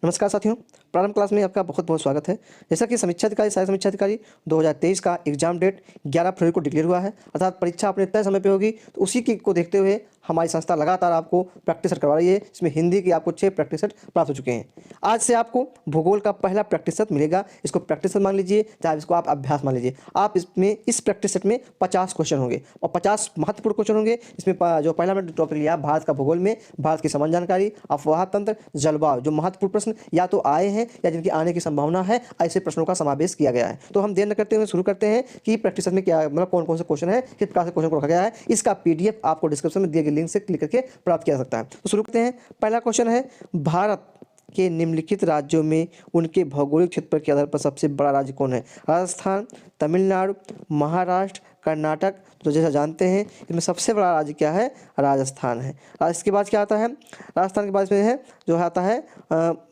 नमस्कार साथियों, प्रारंभ क्लास में आपका बहुत बहुत स्वागत है। जैसा कि समीक्षा अधिकारी सहायक समीक्षा अधिकारी 2023 का एग्जाम डेट 11 फरवरी को डिक्लेयर हुआ है, अर्थात परीक्षा अपने तय समय पे होगी। तो उसी की को देखते हुए हमारी संस्था लगातार आपको प्रैक्टिस सेट करवा रही है। इसमें हिंदी की आपको 6 प्रैक्टिस सेट प्राप्त हो चुके हैं। आज से आपको भूगोल का पहला प्रैक्टिस सेट मिलेगा। इसको प्रैक्टिस सेट मान लीजिए, चाहे इसको आप अभ्यास मान लीजिए। आप इसमें इस प्रैक्टिस सेट में 50 क्वेश्चन होंगे और 50 महत्वपूर्ण क्वेश्चन होंगे। इसमें जो पहला मैंने टॉपिक लिया भारत का भूगोल में भारत की सामान्य जानकारी, अफवाह तंत्र, जलवायु, जो महत्वपूर्ण प्रश्न या तो आए हैं या जिनकी आने की संभावना है, ऐसे प्रश्नों का समावेश किया गया है। तो हम देर न करते हुए शुरू करते हैं कि प्रैक्टिस सेट में क्या मतलब कौन कौन से क्वेश्चन है, किस प्रकार से क्वेश्चन को रखा गया है। इसका पीडीएफ आपको डिस्क्रिप्शन में दिए गए लिंक से क्लिक करके प्राप्त किया जा सकता है। तो शुरू करते हैं। पहला क्वेश्चन है, भारत के निम्नलिखित राज्यों में उनके भौगोलिक क्षेत्र के आधार पर सबसे बड़ा राज्य कौन है? राजस्थान, तमिलनाडु, महाराष्ट्र, कर्नाटक। तो जैसा जानते हैं इसमें सबसे बड़ा राज्य क्या है? राजस्थान है। इसके बाद क्या आता है? राजस्थान के बाद इसमें है जो आता है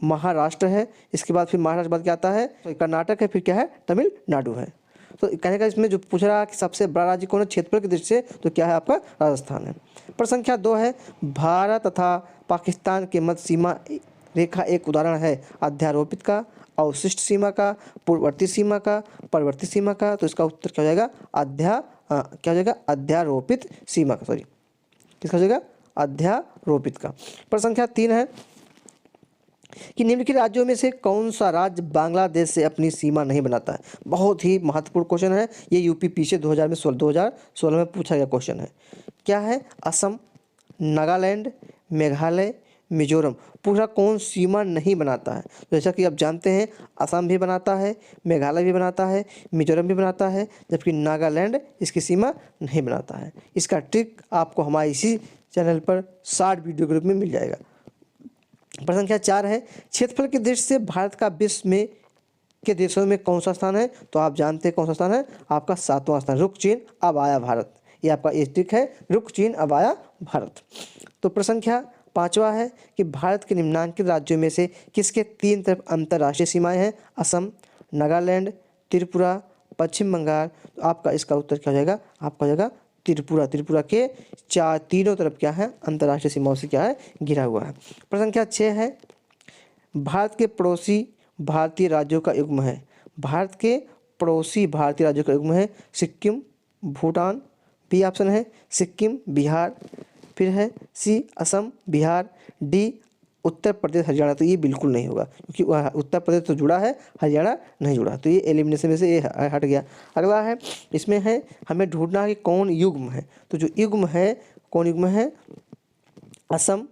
महाराष्ट्र है। इसके बाद फिर महाराष्ट्र के बाद क्या आता है? तो कर्नाटक है, फिर क्या है? तमिलनाडु है। तो कहने का इसमें जो पूछ रहा है कि सबसे बड़ा राज्य कौन है क्षेत्रफल की दृष्टि से, तो क्या है आपका? राजस्थान है। प्रश्न संख्या 2 है, भारत तथा पाकिस्तान के मध्य सीमा रेखा एक उदाहरण है अध्यारोपित का, अवशिष्ट सीमा का, पूर्ववर्ती सीमा का, परवर्ती सीमा का। तो इसका उत्तर क्या हो जाएगा? क्या हो जाएगा? अध्यारोपित सीमा का। सॉरी, किसका हो जाएगा? अध्यारोपित का। प्रश्न संख्या 3 है कि निम्नलिखित राज्यों में से कौन सा राज्य बांग्लादेश से अपनी सीमा नहीं बनाता है? बहुत ही महत्वपूर्ण क्वेश्चन है ये। यूपी पीछे 2016 में पूछा गया क्वेश्चन है। क्या है? असम, नागालैंड, मेघालय, मिजोरम। पूरा कौन सीमा नहीं बनाता है? तो जैसा कि आप जानते हैं असम भी बनाता है, मेघालय भी बनाता है, मिजोरम भी बनाता है, जबकि नागालैंड इसकी सीमा नहीं बनाता है। इसका ट्रिक आपको हमारे इसी चैनल पर शॉर्ट वीडियो ग्रुप में मिल जाएगा। प्रश्न संख्या 4 है, क्षेत्रफल की दृष्टि से भारत का विश्व में के देशों में कौन सा स्थान है? तो आप जानते हैं कौन सा स्थान है? आपका 7वां स्थान। रुक चीन अब आया भारत, ये आपका ये ट्रिक है। रुक चीन अब आया भारत। तो प्रश्न संख्या 5वां है कि भारत के निम्नांकित राज्यों में से किसके 3 तरफ अंतर्राष्ट्रीय सीमाएं हैं? असम, नागालैंड, त्रिपुरा, पश्चिम बंगाल। तो आपका इसका उत्तर क्या हो जाएगा? आपका हो जाएगा त्रिपुरा। त्रिपुरा के तीनों तरफ क्या है? अंतर्राष्ट्रीय सीमाओं से क्या है? घिरा हुआ है। प्रश्न संख्या 6 है, भारत के पड़ोसी भारतीय राज्यों का युग्म है। भारत के पड़ोसी भारतीय राज्यों का युग्म है सिक्किम, भूटान। बी ऑप्शन है सिक्किम, बिहार। फिर है सी असम, बिहार। डी उत्तर प्रदेश, हरियाणा। तो ये बिल्कुल नहीं होगा क्योंकि उत्तर प्रदेश तो जुड़ा है, हरियाणा नहीं जुड़ा। तो ये एलिमिनेशन में से ये हट गया। अगला है, इसमें है हमें ढूंढना है कि कौन युग्म है। तो जो युग्म है, कौन युग्म है? असम,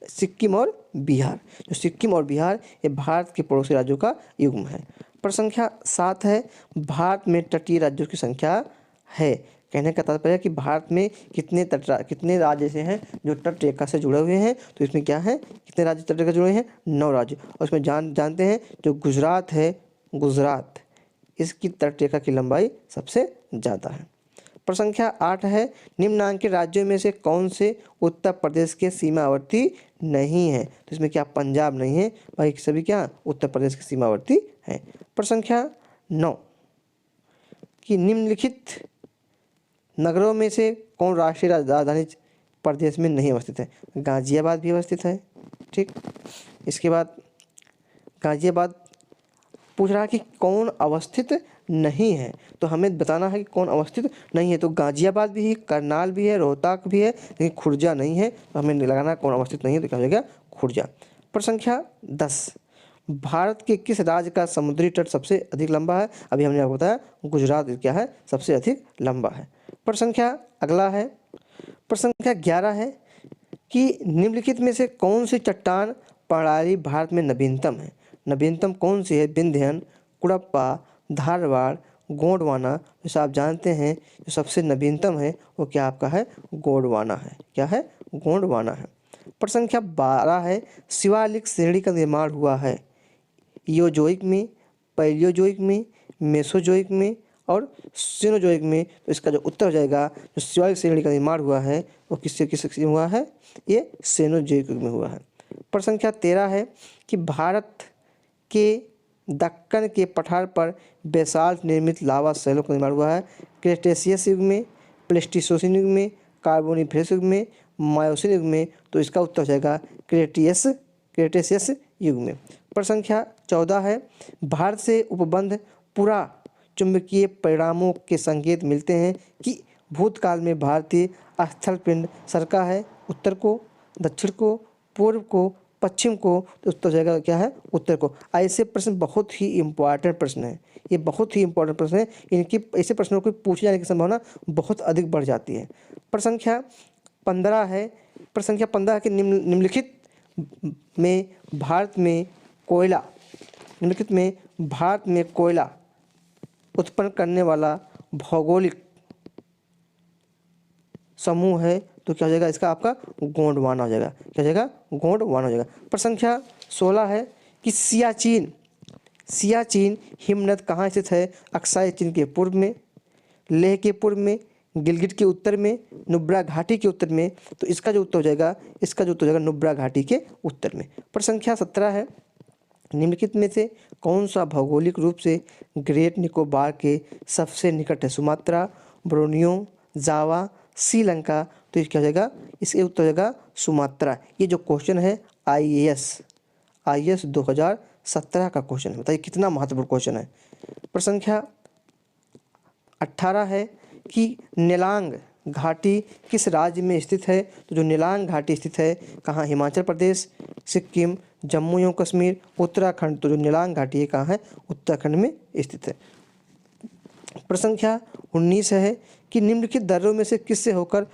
सिक्किम और बिहार। जो सिक्किम और बिहार ये भारत के पड़ोसी राज्यों का युग्म है। प्रश्न संख्या 7 है, भारत में तटीय राज्यों की संख्या है। कहने का तात्पर्य है कि भारत में कितने राज्य ऐसे हैं जो तट रेखा से जुड़े हुए हैं। तो इसमें क्या है? कितने राज्य तट रेखा जुड़े हैं? 9 राज्य। और इसमें जानते हैं जो गुजरात है, गुजरात इसकी तट रेखा की लंबाई सबसे ज़्यादा है। प्रश्न संख्या 8 है, निम्नांकित राज्यों में से कौन से उत्तर प्रदेश के सीमावर्ती नहीं है? तो इसमें क्या पंजाब नहीं है, बाकी सभी क्या उत्तर प्रदेश के सीमावर्ती हैं। प्रश्न संख्या 9 कि निम्नलिखित नगरों में से कौन राष्ट्रीय राजधानी प्रदेश में नहीं अवस्थित है? गाजियाबाद भी अवस्थित है। ठीक, इसके बाद गाजियाबाद पूछ रहा है कि कौन अवस्थित नहीं है। तो हमें बताना है कि कौन अवस्थित नहीं है। तो गाजियाबाद भी है, करनाल भी है, रोहतक भी है, लेकिन खुर्जा नहीं है। तो हमें लगाना कौन अवस्थित नहीं है, तो क्या हो जाएगा? खुर्जा। प्रश्न संख्या 10, भारत के किस राज्य का समुद्री तट सबसे अधिक लंबा है? अभी हमने आपको बताया गुजरात क्या है? सबसे अधिक लंबा है। प्रश्न संख्या अगला है, प्रश्न संख्या 11 है कि निम्नलिखित में से कौन सी चट्टान प्रणाली भारत में नवीनतम है? नवीनतम कौन सी है? विंध्यन, कुड़प्पा, धारवाड़, गोंडवाना। जैसा आप जानते हैं जो सबसे नवीनतम है वो क्या आपका है? गोंडवाना है। क्या है? गोंडवाना है। प्रश्न संख्या 12 है, शिवालिक श्रेणी का निर्माण हुआ है ईओजोइक में, पैलियोजोइक में, मेसोजोइक में और सीनोजोइक में। तो इसका जो उत्तर हो जाएगा, जो शिवालिक श्रेणी का निर्माण हुआ है वो किससे हुआ है? ये सेनोजोइक में हुआ है। प्रश्न संख्या 13 है कि भारत के दक्कन के पठार पर बेसाल्ट निर्मित लावा शैलों का निर्माण हुआ है क्रेटेशियस युग में, प्लेस्टिसोसिन युग में, कार्बोनिफेरस युग में, मायोसिन युग में। तो इसका उत्तर हो जाएगा क्रेटेशियस युग में। प्रश्न संख्या 14 है, भारत से उपबंध पुरा चुंबकीय परिणामों के संकेत मिलते हैं कि भूतकाल में भारतीय स्थल पिंड सरका है उत्तर को, दक्षिण को, पूर्व को, पश्चिम को। तो उत्तर जगह क्या है? उत्तर को। ऐसे प्रश्न बहुत ही इंपॉर्टेंट प्रश्न है, ये बहुत ही इंपॉर्टेंट प्रश्न है। इनकी ऐसे प्रश्नों को पूछे जाने की संभावना बहुत अधिक बढ़ जाती है। प्रश्न संख्या 15 है, प्रश्न संख्या 15 के निम्नलिखित में भारत में कोयला उत्पन्न करने वाला भौगोलिक समूह है। तो क्या हो जाएगा इसका? आपका गोंडवाना हो जाएगा। क्या हो जाएगा? गोंडवाना हो जाएगा। प्रश्न संख्या 16 है कि सियाचिन हिमनद कहाँ स्थित है? अक्साई चीन के पूर्व में, लेह के पूर्व में, गिलगिट के उत्तर में, नुब्रा घाटी के उत्तर में। तो इसका जो उत्तर हो जाएगा नुब्रा घाटी के उत्तर में। प्रश्न संख्या 17 है, निम्नलिखित में से कौन सा भौगोलिक रूप से ग्रेट निकोबार के सबसे निकट है? सुमात्रा, बोर्नियो, जावा, श्रीलंका। तो क्या हो जाएगा? इसके उत्तर हो जाएगा सुमात्रा। ये जो क्वेश्चन है IAS 2017 का क्वेश्चन है। बताइए कितना महत्वपूर्ण क्वेश्चन है। प्रश्न संख्या 18 है कि नेलांग घाटी किस राज्य में स्थित है? तो जो नेलांग घाटी स्थित है कहाँ? हिमाचल प्रदेश, सिक्किम, जम्मू एवं कश्मीर, उत्तराखंड। तो जो नेलांग घाटी है कहाँ है? उत्तराखंड में स्थित है। प्रश्न संख्या 19 है कि निम्नलिखित दर्रों में से किससे होकर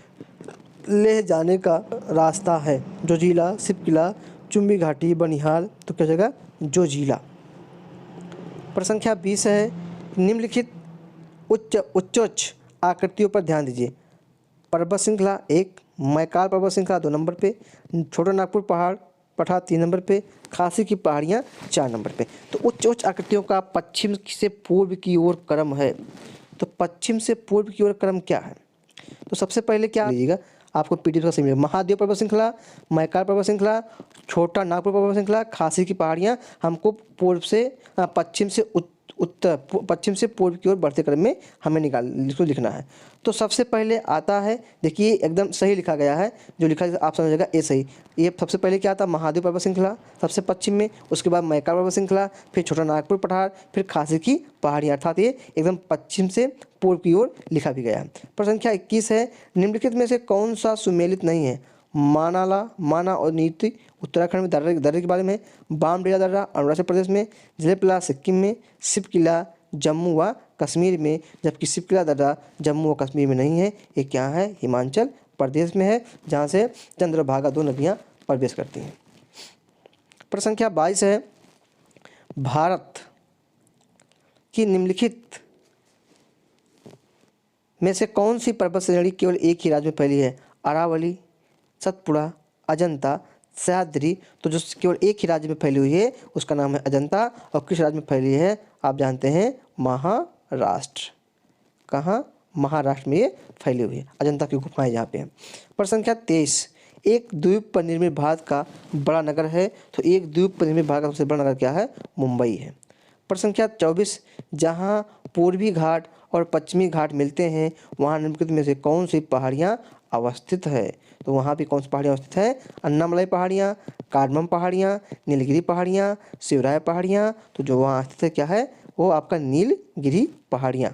लेह जाने का रास्ता है? जोजिला, सिपकिला, चुम्बी घाटी, बनिहाल। तो क्या जगह? जोजिला। प्रश्न संख्या 20 है, निम्नलिखित उच्च आकृतियों पर ध्यान दीजिए। पर्वत श्रृंखला 1, मैकाल पर्वत श्रृंखला 2 नंबर पे, छोटा नागपुर पठार 3 नंबर पे, खासी की पहाड़ियाँ 4 नंबर पे। तो उच्च आकृतियों का पश्चिम से पूर्व की ओर क्रम है। तो पश्चिम से पूर्व की ओर क्रम क्या है? तो सबसे पहले क्या लीजिएगा, आपको PDF का समझिएगा। महादेव पर्वत श्रृंखला, मैकाल पर्वत श्रृंखला, छोटा नागपुर पर्वत श्रृंखला, खासी की पहाड़ियाँ हमको पश्चिम से पूर्व की ओर बढ़ते क्रम में हमें इसको लिखना है। तो सबसे पहले आता है, देखिए एकदम सही लिखा गया है, जो लिखा है आप समझिएगा ये सही। ये सबसे पहले क्या आता? महादेव पर्वत श्रृंखला सबसे पश्चिम में, उसके बाद मैकाल पर्वत श्रृंखला, फिर छोटा नागपुर पठार, फिर खासी की पहाड़ियाँ, अर्थात ये एकदम पश्चिम से पूर्व की ओर लिखा भी गया है। प्रश्न संख्या 21 है, निम्नलिखित में से कौन सा सुमेलित नहीं है? माना और नीति उत्तराखंड में दर्रे के बारे में, बामडेरा दर्रा अरुणाचल प्रदेश में, जलेपला सिक्किम में, सिपकिला जम्मू व कश्मीर में। जबकि सिपकिला दर्रा जम्मू व कश्मीर में नहीं है, ये क्या है? हिमाचल प्रदेश में है, जहाँ से चंद्रभागा 2 नदियाँ प्रवेश करती हैं। प्रश्न संख्या 22 है, भारत की निम्नलिखित में से कौन सी पर्वत श्रेणी केवल एक ही राज्य में फैली है? अरावली, सतपुड़ा, अजंता, सह्याद्री। तो जो केवल एक ही राज्य में फैली हुई है उसका नाम है अजंता। और किस राज्य में फैली है? आप जानते हैं महाराष्ट्र। कहाँ? महाराष्ट्र में ये फैली हुई है, अजंता की गुफाएं जहाँ पे हैं। प्रश्न संख्या 23, एक द्वीप पर निर्मित भारत का बड़ा नगर है। तो एक द्वीप पर निर्मित भारत का सबसे बड़ा नगर क्या है? मुंबई है। प्रश्न संख्या 24, जहाँ पूर्वी घाट और पश्चिमी घाट मिलते हैं वहाँ निम्नलिखित में से कौन सी पहाड़ियाँ अवस्थित है? तो वहाँ भी कौन सी पहाड़ियाँ अवस्थित है? अन्नामलाई पहाड़ियाँ, कार्डमम पहाड़ियाँ, नीलगिरी पहाड़ियाँ, शिवराय पहाड़ियाँ। तो जो वहाँ स्थित है क्या है? वो आपका नीलगिरी पहाड़ियाँ।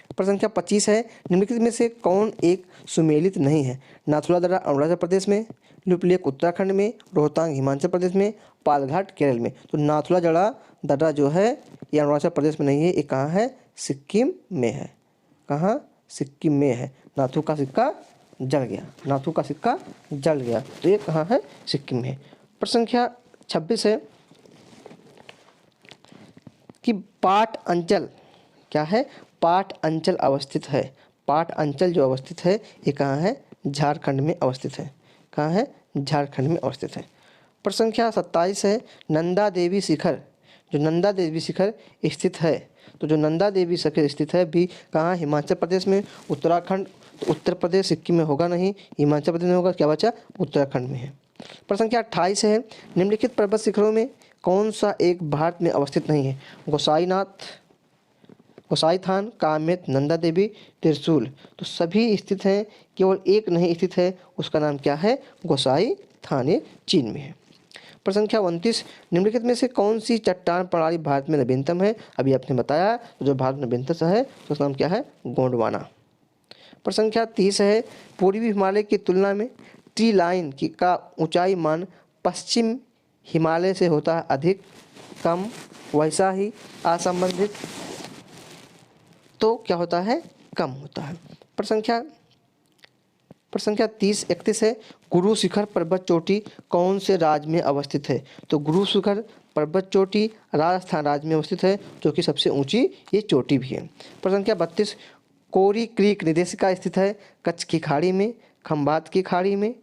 प्रश्न संख्या 25 है, निम्नलिखित में से कौन एक सुमेलित नहीं है? नाथुला दर्रा अरुणाचल प्रदेश में, लिपुलेख उत्तराखंड में, रोहतांग हिमाचल प्रदेश में, पालघाट केरल में। तो नाथुला दर्रा जो है ये अरुणाचल प्रदेश में नहीं है, ये कहाँ है? सिक्किम में है। कहाँ? सिक्किम में है। नाथू का सिक्का जल गया, तो ये कहाँ है? सिक्किम में। प्रश्न संख्या 26 है कि पाट अंचल क्या है? पाट अंचल अवस्थित है। पाट अंचल जो अवस्थित है ये कहाँ है? झारखंड में अवस्थित है। कहाँ है? झारखंड में अवस्थित है। प्रश्न संख्या 27 है, नंदा देवी शिखर स्थित है। तो जो नंदा देवी शिखर स्थित है भी कहाँ? हिमाचल प्रदेश में। उत्तराखंड, तो उत्तर प्रदेश सिक्किम में होगा नहीं, हिमाचल प्रदेश में होगा, क्या बचा? उत्तराखंड में है। प्रश्न संख्या 28 है, निम्नलिखित पर्वत शिखरों में कौन सा एक भारत में अवस्थित नहीं है? गोसाईथान, कामेत, नंदा देवी, त्रिशूल। तो सभी स्थित हैं, केवल एक नहीं स्थित है, उसका नाम क्या है? गोसाईथान, ये चीन में है। प्रश्न संख्या 29, निम्नलिखित में से कौन सी चट्टान प्रणाली भारत में नवीनतम है? अभी आपने बताया, तो जो भारत में नवीनतम है तो उसका नाम क्या है? गोंडवाना। प्रश्न संख्या 30 है, पूर्वी हिमालय की तुलना में ट्री लाइन की का ऊंचाई मान पश्चिम हिमालय से होता है अधिक, कम, वैसा ही, असंबंधित? तो क्या होता है? कम होता है। प्रश्न संख्या 31 है, गुरु शिखर पर्वत चोटी कौन से राज्य में अवस्थित है? तो गुरु शिखर पर्वत चोटी राजस्थान राज्य में अवस्थित है, जो कि सबसे ऊंची ये चोटी भी है। प्रश्न संख्या 32, कोरी क्रीक निर्देशिका स्थित है कच्छ की खाड़ी में, खंबात की खाड़ी में,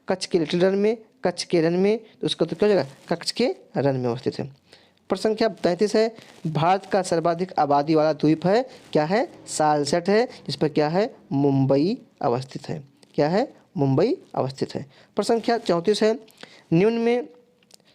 कच्छ के लिटिल रन में, कच्छ के रन में? तो उसका तो क्या हो जाएगा? कच्छ के रन में अवस्थित है। प्रश्न संख्या 33 है, भारत का सर्वाधिक आबादी वाला द्वीप है, क्या है? सालसेट है, जिस पर क्या है? मुंबई अवस्थित है। क्या है? मुंबई अवस्थित है। प्रश्न संख्या 34 है, निम्न में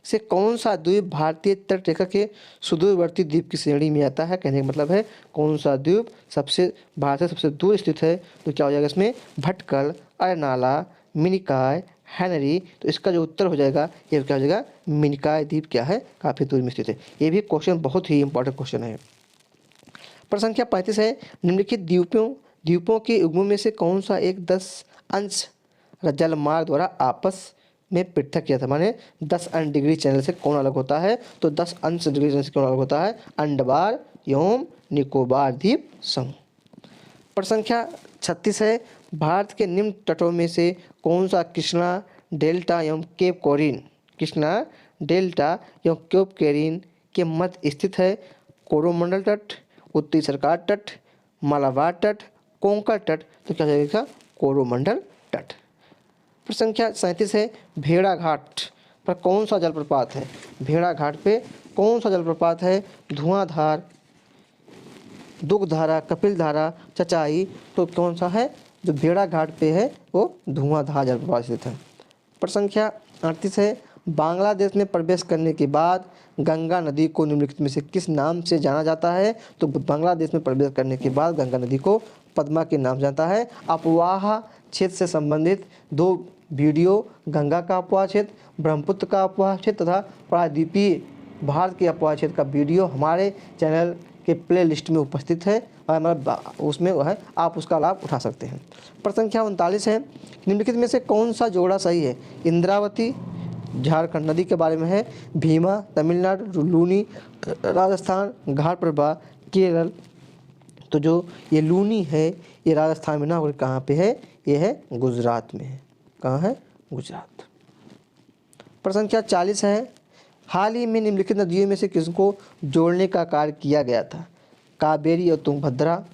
से कौन सा द्वीप भारतीय तट रेखा के सुदूरवर्ती द्वीप की श्रेणी में आता है? कहने का मतलब है कौन सा द्वीप सबसे भारत से सबसे दूर स्थित है? तो क्या हो जाएगा इसमें? भटकल, अरनाला, मिनिकॉय, हैनरी। तो इसका जो उत्तर हो जाएगा ये क्या हो जाएगा? मिनिकॉय द्वीप क्या है? काफ़ी दूर में स्थित है। ये भी क्वेश्चन बहुत ही इंपॉर्टेंट क्वेश्चन है। प्रश्न संख्या 35 है, निम्नलिखित द्वीपों के युग्मों में से कौन सा एक 10 अंश जलमार्ग द्वारा आपस में पृथक किया था? माने 10 अंश डिग्री चैनल से कौन अलग होता है? तो 10 अंश डिग्री चैनल से कौन अलग होता है? अंडमान एवं निकोबार द्वीप समूह। प्रश्न संख्या 36 है, भारत के निम्न तटों में से कौन सा कृष्णा डेल्टा एवं केप कोरिन के मध्य स्थित है? कोरोमंडल तट, उत्तरी सरकार तट, मालाबार तट, कोंकण तट? तो क्या जाएगा? कोरोमंडल तट। प्रश्न संख्या 37 है, भेड़ाघाट पर कौन सा जलप्रपात है? भेड़ाघाट पे कौन सा जलप्रपात है? धुआंधार, दुग्धारा, कपिलधारा, चचाई? तो कौन सा है? जो भेड़ाघाट पे है वो धुआंधार जलप्रपात स्थित है। प्रश्न संख्या 38 है, बांग्लादेश में प्रवेश करने के बाद गंगा नदी को निम्नलिखित में से किस नाम से जाना जाता है? तो बांग्लादेश में प्रवेश करने के बाद गंगा नदी को पद्मा के नाम से जानता है। अफवाह क्षेत्र से संबंधित 2 वीडियो, गंगा का अफवाह क्षेत्र, ब्रह्मपुत्र का अफवाह क्षेत्र तथा प्रायद्वीपीय भारत के अफवाह क्षेत्र का वीडियो हमारे चैनल के प्ले लिस्ट में उपस्थित है और हमारा उसमें वो है, आप उसका लाभ उठा सकते हैं। प्रश्न संख्या 39 है, निम्नलिखित में से कौन सा जोड़ा सही है? इंद्रावती झारखंड नदी के बारे में है, भीमा तमिलनाडु, लूनी राजस्थान, घाटप्रभा केरल? तो जो ये लूनी है ये राजस्थान में ना, और कहाँ पे है? ये है गुजरात में है। कहाँ है? गुजरात। प्रश्न संख्या 40 है, हाल ही में निम्नलिखित नदियों में से किसको जोड़ने का कार्य किया गया था? कावेरी और तुंगभद्रा,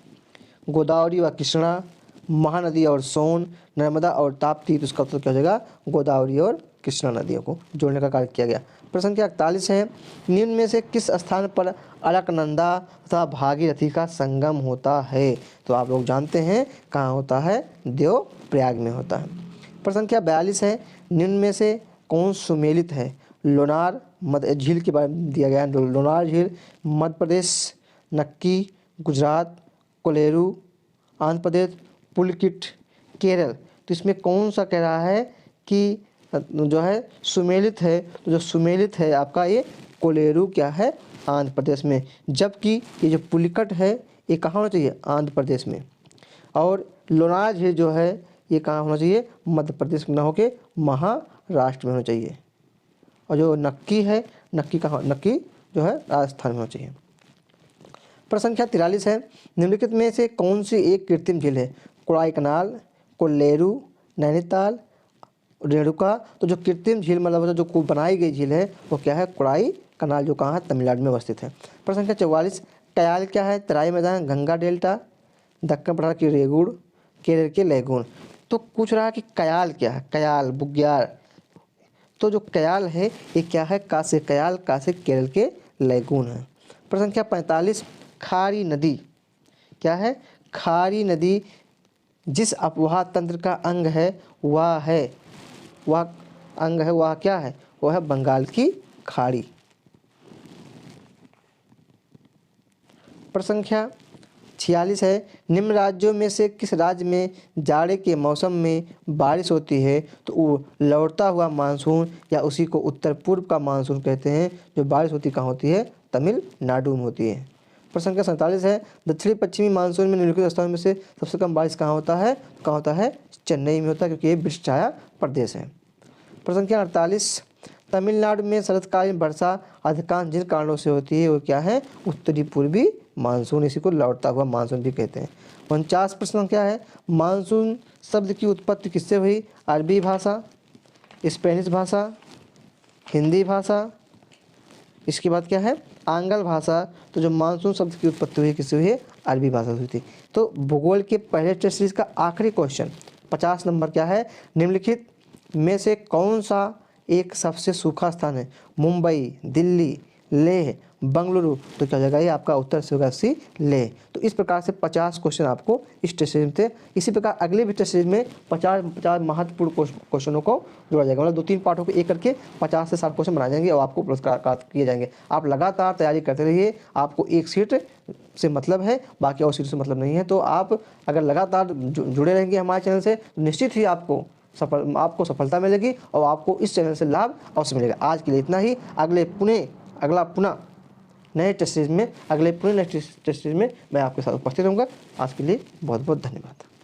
गोदावरी व कृष्णा, महानदी और सोन, नर्मदा और ताप्ती? तो इसका उत्तर क्या हो जाएगा? गोदावरी और कृष्णा नदियों को जोड़ने का कार्य किया गया। प्रश्न संख्या 41 है, निम्न में से किस स्थान पर अलकनंदा तथा भागीरथी का संगम होता है? तो आप लोग जानते हैं कहाँ होता है? देवप्रयाग में होता है। प्रश्न संख्या 42 है, निम्न में से कौन सुमेलित है? लोनार मध्य झील के बारे में दिया गया है। लोनार झील मध्य प्रदेश, नक्की गुजरात, कोलेरू आंध्र प्रदेश, पुलकिट केरल? तो इसमें कौन सा कह रहा है कि जो है सुमेलित है? तो जो सुमेलित है आपका ये कोलेरू क्या है? आंध्र प्रदेश में। जबकि ये जो पुलिकट है ये कहाँ होना चाहिए? आंध्र प्रदेश में। और लोनार झील जो है ये कहाँ होना चाहिए? मध्य प्रदेश में ना होके महाराष्ट्र में होना चाहिए। और जो नक्की है, नक्की कहाँ? नक्की जो है राजस्थान में होना चाहिए। प्रश्न संख्या 43 है, निम्नलिखित में से कौन सी एक कृत्रिम झील है? कोडाईकनाल, कोल्लेरू, नैनीताल, रेणुका? तो जो कृत्रिम झील मतलब जो बनाई गई झील है वो क्या है? कोडाईकनाल, जो कहाँ है? तमिलनाडु में अवस्थित है। प्रश्न संख्या 44, कयाल क्या है? तराई मैदान, गंगा डेल्टा, दक्षिण पठार की रेगुड़, केरल के लैगून? तो पूछ रहा है कि कयाल क्या है? कयाल, बुग्याल। तो जो कयाल है ये क्या है? का से कयाल, का से केरल के लैगून है। प्रश्न संख्या 45, खारी नदी क्या है? खारी नदी जिस अपवाह तंत्र का अंग है वह क्या है? वह है बंगाल की खाड़ी। प्रश्न संख्या 46 है, निम्न राज्यों में से किस राज्य में जाड़े के मौसम में बारिश होती है? तो वो लौटता हुआ मानसून या उसी को उत्तर पूर्व का मानसून कहते हैं। जो बारिश होती कहाँ होती है? तमिलनाडु में होती है। प्रश्न संख्या 47 है, दक्षिणी पश्चिमी मानसून में निम्नलिखित स्थानों में से सबसे कम बारिश कहाँ होता है? कहाँ होता है? चेन्नई में होता है, क्योंकि ये वृक्ष छाया प्रदेश है। प्रश्न संख्या 48, तमिलनाडु में शरतकालीन वर्षा अधिकांश जिन कारणों से होती है वो क्या है? उत्तरी पूर्वी मानसून, इसी को लौटता हुआ मानसून भी कहते हैं। 49 प्रश्न क्या है, मानसून शब्द की उत्पत्ति किससे हुई? अरबी भाषा, स्पेनिश भाषा, हिंदी भाषा, इसके बाद क्या है? आंग्ल भाषा। तो जो मानसून शब्द की उत्पत्ति हुई किससे हुई है? अरबी भाषा से हुई थी। तो भूगोल के पहले टेस्ट सीरीज का आखिरी क्वेश्चन 50 नंबर क्या है, निम्नलिखित में से कौन सा एक सबसे सूखा स्थान है? मुंबई, दिल्ली, लेह, बंगलुरु। तो क्या हो जाएगा? ये आपका उत्तर से होगा सी, लेह। तो इस प्रकार से 50 क्वेश्चन आपको इस टेस्ट सीरीज में थे। इसी प्रकार अगले भी टेस्ट सीरीज में 50 महत्वपूर्ण क्वेश्चनों को जोड़ा जाएगा, मतलब 2-3 पार्टों को एक करके 50 से 60 क्वेश्चन बनाए जाएंगे और आपको पुरस्कार किए जाएंगे। आप लगातार तैयारी करते रहिए, आपको एक सीट से मतलब है, बाकी और सीट से मतलब नहीं है। तो आप अगर लगातार जुड़े रहेंगे हमारे चैनल से, निश्चित ही आपको सफलता मिलेगी और आपको इस चैनल से लाभ अवश्य मिलेगा। आज के लिए इतना ही। अगला पुनः नए टेस्ट सीरीज में मैं आपके साथ उपस्थित रहूँगा। आज के लिए बहुत बहुत धन्यवाद।